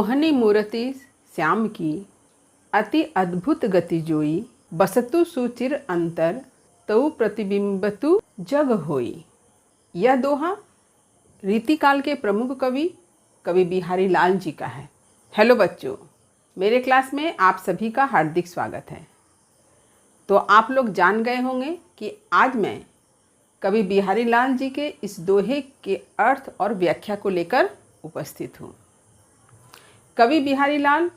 मोहनी मूर्ति श्याम की अति अद्भुत गति जोई, बसतु सुचिर अंतर तऊ प्रतिबिंबतु जग होई। यह दोहा रीतिकाल के प्रमुख कवि बिहारी लाल जी का है। हेलो बच्चों, मेरे क्लास में आप सभी का हार्दिक स्वागत है। तो आप लोग जान गए होंगे कि आज मैं कवि बिहारी लाल जी के इस दोहे के अर्थ और व्याख्या को लेकर उपस्थित हूँ। कवि बिहारी लाल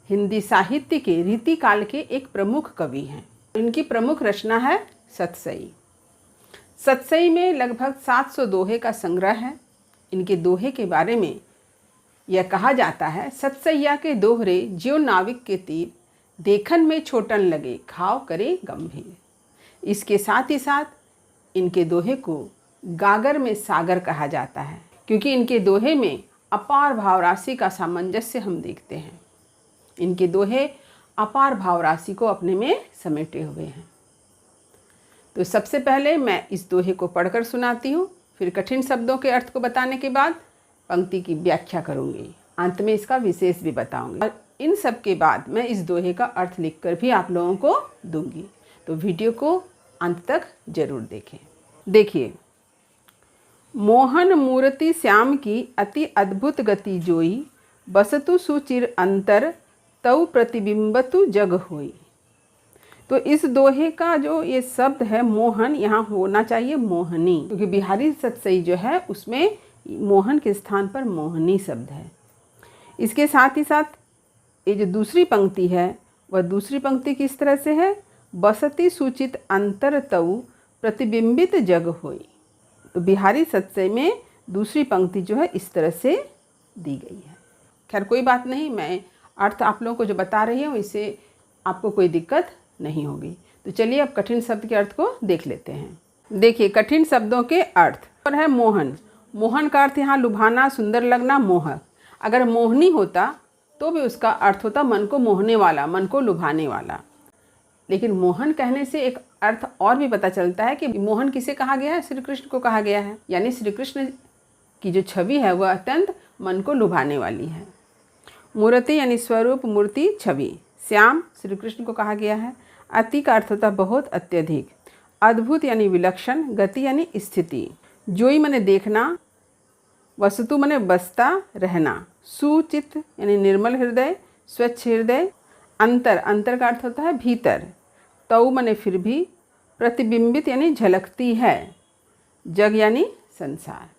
हिंदी साहित्य के रीतिकाल के एक प्रमुख कवि हैं। इनकी प्रमुख रचना है सतसई। सतसई में लगभग 700 दोहे का संग्रह है। इनके दोहे के बारे में यह कहा जाता है, सतसैया के दोहरे ज्यों नाविक के तीर, देखन में छोटन लगे घाव करे गंभीर। इसके साथ ही साथ इनके दोहे को गागर में सागर कहा जाता है, क्योंकि इनके दोहे में अपार भाव राशि का सामंजस्य हम देखते हैं। इनके दोहे अपार भाव राशि को अपने में समेटे हुए हैं। तो सबसे पहले मैं इस दोहे को पढ़कर सुनाती हूँ, फिर कठिन शब्दों के अर्थ को बताने के बाद पंक्ति की व्याख्या करूँगी, अंत में इसका विशेष भी बताऊँगी और इन सब के बाद मैं इस दोहे का अर्थ लिखकर भी आप लोगों को दूंगी। तो वीडियो को अंत तक जरूर देखें। देखिए, मोहन मूर्ति श्याम की अति अद्भुत गति जोई, बसतु सुचिर अंतर तऊ प्रतिबिंबतु जग होई। तो इस दोहे का जो ये शब्द है मोहन, यहाँ होना चाहिए मोहनी, क्योंकि बिहारी सतसई जो है उसमें मोहन के स्थान पर मोहनी शब्द है। इसके साथ ही साथ ये जो दूसरी पंक्ति है वह दूसरी पंक्ति किस तरह से है, बसती सुचित अंतर तऊ प्रतिबिंबित जग होई। तो बिहारी सतसई में दूसरी पंक्ति जो है इस तरह से दी गई है। खैर कोई बात नहीं, मैं अर्थ आप लोगों को जो बता रही हूँ इससे आपको कोई दिक्कत नहीं होगी। तो चलिए अब कठिन शब्द के अर्थ को देख लेते हैं। देखिए, कठिन शब्दों के अर्थ और है मोहन। मोहन का अर्थ यहाँ लुभाना, सुंदर लगना, मोहक। अगर मोहनी होता तो भी उसका अर्थ होता मन को मोहने वाला, मन को लुभाने वाला। लेकिन मोहन कहने से एक अर्थ और भी पता चलता है कि मोहन किसे कहा गया है, श्री कृष्ण को कहा गया है। यानी श्री कृष्ण की जो छवि है वह अत्यंत मन को लुभाने वाली है। मूर्ति यानी स्वरूप, मूर्ति छवि। श्याम श्री कृष्ण को कहा गया है। अति का अर्थ होता है बहुत, अत्यधिक। अद्भुत यानी विलक्षण। गति यानी स्थिति। जोई माने देखना। वस्तु माने बसता, रहना। सुचित यानी निर्मल हृदय, स्वच्छ हृदय। अंतर, अंतर का अर्थ होता है भीतर। तऊ माने फिर भी। प्रतिबिंबित यानी झलकती है। जग यानी संसार।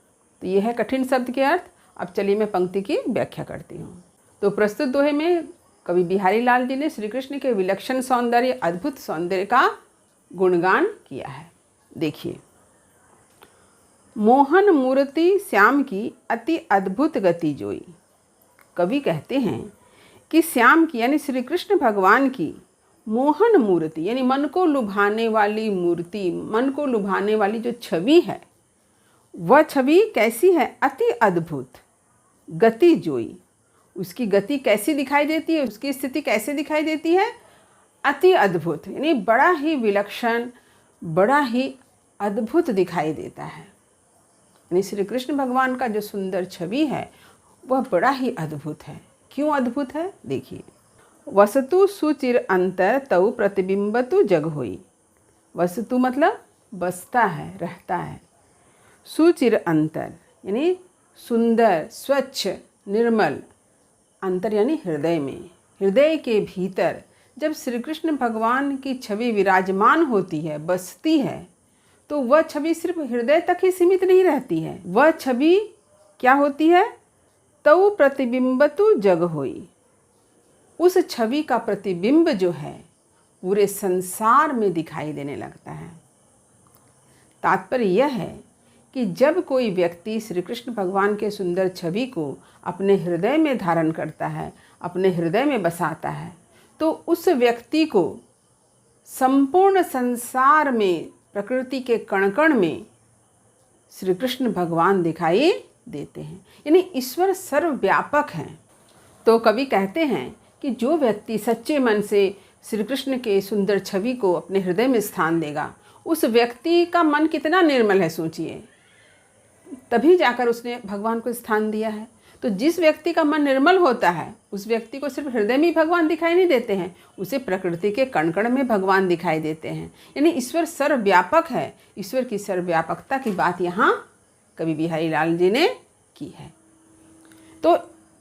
तो यह है कठिन शब्द के अर्थ। अब चलिए मैं पंक्ति की व्याख्या करती हूँ। तो प्रस्तुत दोहे में कवि बिहारी लाल जी ने श्री कृष्ण के विलक्षण सौंदर्य, अद्भुत सौंदर्य का गुणगान किया है। देखिए, मोहन मूर्ति श्याम की अति अद्भुत गति जोई। कवि कहते हैं कि श्याम की यानी श्री कृष्ण भगवान की मोहन मूर्ति यानी मन को लुभाने वाली मूर्ति, मन को लुभाने वाली जो छवि है वह छवि कैसी है, अति अद्भुत। गति जोई, उसकी गति कैसी दिखाई देती है, उसकी स्थिति कैसे दिखाई देती है, अति अद्भुत यानी बड़ा ही विलक्षण, बड़ा ही अद्भुत दिखाई देता है। यानी श्री कृष्ण भगवान का जो सुंदर छवि है वह बड़ा ही अद्भुत है। क्यों अद्भुत है, देखिए। वस्तु सुचिर अंतर तऊ प्रतिबिंबतु जग होई। वस्तु मतलब बसता है, रहता है। सुचिर अंतर यानी सुंदर, स्वच्छ, निर्मल। अंतर यानी हृदय में, हृदय के भीतर जब श्री कृष्ण भगवान की छवि विराजमान होती है, बसती है, तो वह छवि सिर्फ हृदय तक ही सीमित नहीं रहती है। वह छवि क्या होती है, तऊ प्रतिबिंबतु जग होई। उस छवि का प्रतिबिंब जो है पूरे संसार में दिखाई देने लगता है। तात्पर्य यह है कि जब कोई व्यक्ति श्री कृष्ण भगवान के सुंदर छवि को अपने हृदय में धारण करता है, अपने हृदय में बसाता है, तो उस व्यक्ति को संपूर्ण संसार में, प्रकृति के कण कण में श्री कृष्ण भगवान दिखाई देते हैं। यानी ईश्वर सर्वव्यापक हैं। तो कवि कहते हैं कि जो व्यक्ति सच्चे मन से श्री कृष्ण के सुंदर छवि को अपने हृदय में स्थान देगा, उस व्यक्ति का मन कितना निर्मल है सोचिए, तभी जाकर उसने भगवान को स्थान दिया है। तो जिस व्यक्ति का मन निर्मल होता है उस व्यक्ति को सिर्फ हृदय में ही भगवान दिखाई नहीं देते हैं, उसे प्रकृति के कण कण में भगवान दिखाई देते हैं। यानी ईश्वर सर्वव्यापक है। ईश्वर की सर्वव्यापकता की बात यहाँ कवि बिहारी लाल जी ने की है। तो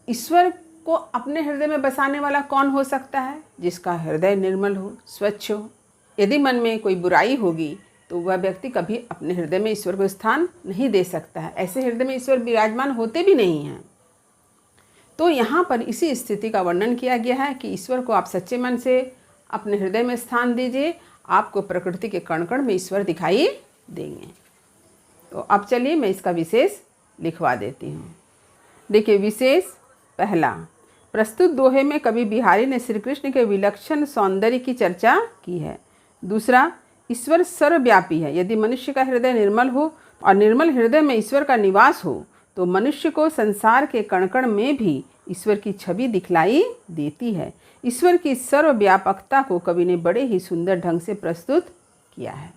ईश्वर को अपने हृदय में बसाने वाला कौन हो सकता है? जिसका हृदय निर्मल हो, स्वच्छ हो। यदि मन में कोई बुराई होगी तो वह व्यक्ति कभी अपने हृदय में ईश्वर को स्थान नहीं दे सकता है। ऐसे हृदय में ईश्वर विराजमान होते भी नहीं हैं। तो यहाँ पर इसी स्थिति का वर्णन किया गया है कि ईश्वर को आप सच्चे मन से अपने हृदय में स्थान दीजिए, आपको प्रकृति के कण कण में ईश्वर दिखाई देंगे। तो अब चलिए मैं इसका विशेष लिखवा देती हूँ। देखिए, विशेष पहला, प्रस्तुत दोहे में कवि बिहारी ने श्री कृष्ण के विलक्षण सौंदर्य की चर्चा की है। दूसरा, ईश्वर सर्वव्यापी है। यदि मनुष्य का हृदय निर्मल हो और निर्मल हृदय में ईश्वर का निवास हो तो मनुष्य को संसार के कण कण में भी ईश्वर की छवि दिखलाई देती है। ईश्वर की सर्वव्यापकता को कवि ने बड़े ही सुंदर ढंग से प्रस्तुत किया है।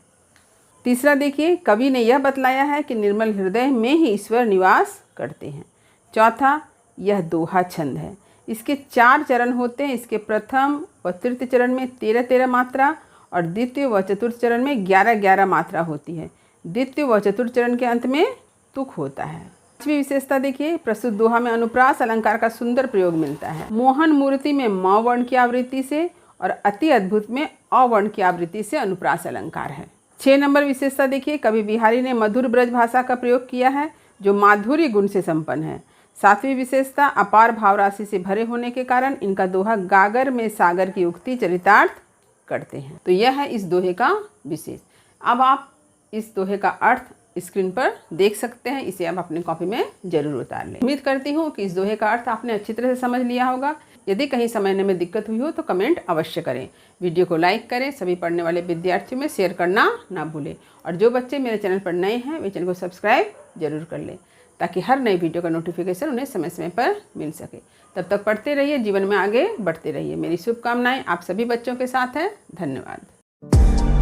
तीसरा देखिए, कवि ने यह बतलाया है कि निर्मल हृदय में ही ईश्वर निवास करते हैं। चौथा, यह दोहा छंद है। इसके 4 चरण होते हैं। इसके प्रथम व तृतीय चरण में 13-13 मात्रा और द्वितीय व चतुर्थ चरण में 11-11 मात्रा होती है। द्वितीय व चतुर्थ चरण के अंत में तुक होता है। पांचवी विशेषता देखिए, प्रस्तुत दोहा में अनुप्रास अलंकार का सुंदर प्रयोग मिलता है। मोहन मूर्ति में म वर्ण की आवृत्ति से और अति अद्भुत में अ वर्ण की आवृत्ति से अनुप्रास अलंकार है। 6 नंबर विशेषता देखिए, कवि बिहारी ने मधुर ब्रज भाषा का प्रयोग किया है जो माधुर्य गुण से संपन्न है। 7वीं विशेषता, अपार भाव राशि से भरे होने के कारण इनका दोहा गागर में सागर की उक्ति चरितार्थ करते हैं। तो यह है इस दोहे का विशेष। अब आप इस दोहे का अर्थ स्क्रीन पर देख सकते हैं। इसे आप अपनी कॉपी में जरूर उतार लें। उम्मीद करती हूँ कि इस दोहे का अर्थ आपने अच्छी तरह से समझ लिया होगा। यदि कहीं समझने में दिक्कत हुई हो तो कमेंट अवश्य करें। वीडियो को लाइक करें, सभी पढ़ने वाले विद्यार्थियों में शेयर करना ना भूलें। और जो बच्चे मेरे चैनल पर नए हैं वे चैनल को सब्सक्राइब जरूर कर लें ताकि हर नई वीडियो का नोटिफिकेशन उन्हें समय समय पर मिल सके। तब तक पढ़ते रहिए, जीवन में आगे बढ़ते रहिए। मेरी शुभकामनाएं आप सभी बच्चों के साथ है। धन्यवाद।